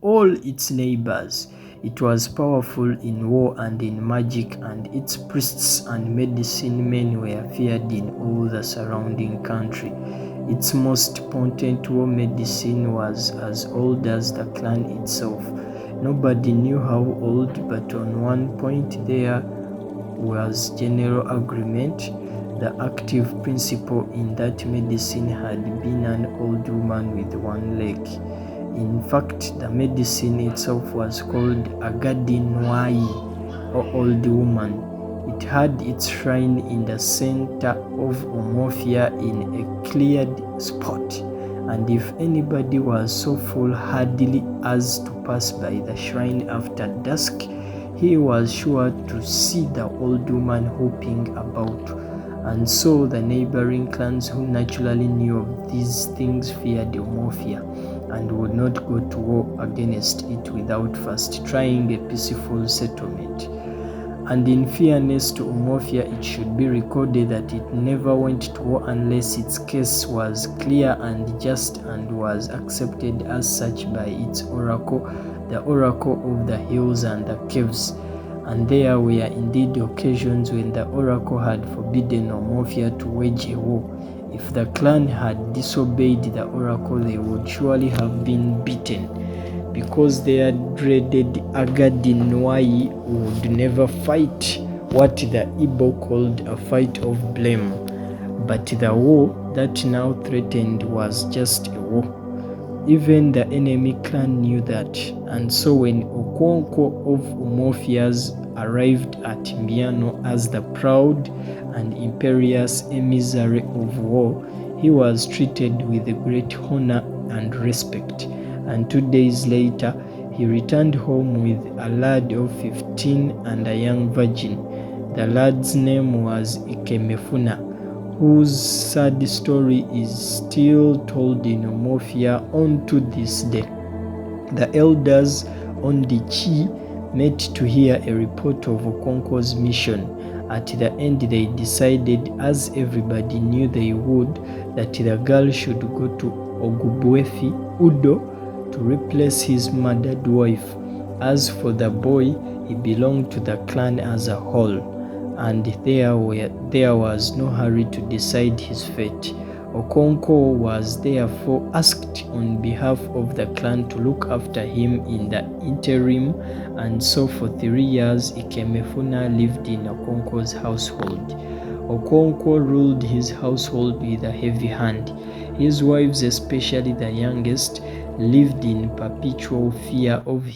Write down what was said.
all its neighbors. It was powerful in war and in magic, and its priests and medicine men were feared in all the surrounding country. Its most potent war medicine was as old as the clan itself. Nobody knew how old, but on one point there was general agreement. The active principle in that medicine had been an old woman with one leg. In fact, the medicine itself was called Achebe, or old woman. It had its shrine in the center of Umuofia in a cleared spot, and if anybody was so foolhardy as to pass by the shrine after dusk, he was sure to see the old woman hopping about. And so the neighboring clans, who naturally knew of these things, feared Umuofia and would not go to war against it without first trying a peaceful settlement. And in fairness to Umuofia, it should be recorded that it never went to war unless its case was clear and just and was accepted as such by its oracle, the oracle of the hills and the caves. And there were indeed occasions when the oracle had forbidden Umuofia to wage a war. If the clan had disobeyed the oracle, they would surely have been beaten, because their dreaded Achebe would never fight what the Igbo called a fight of blame. But the war that now threatened was just a war. Even the enemy clan knew that, and so when Okonkwo of Umuofia's arrived at Mbiano as the proud and imperious emissary of war, he was treated with great honor and respect, and 2 days later he returned home with a lad of 15 and a young virgin. The lad's name was Ikemefuna, whose sad story is still told in Umuofia on to this day. The elders on the Chi met to hear a report of Okonkwo's mission. At the end they decided, as everybody knew they would, that the girl should go to Ogubwefi Udo to replace his murdered wife. As for the boy, he belonged to the clan as a whole, and there was no hurry to decide his fate. Okonkwo was therefore asked on behalf of the clan to look after him in the interim, and so for 3 years Ikemefuna lived in Okonkwo's household. Okonkwo ruled his household with a heavy hand. His wives, especially the youngest, lived in perpetual fear of him.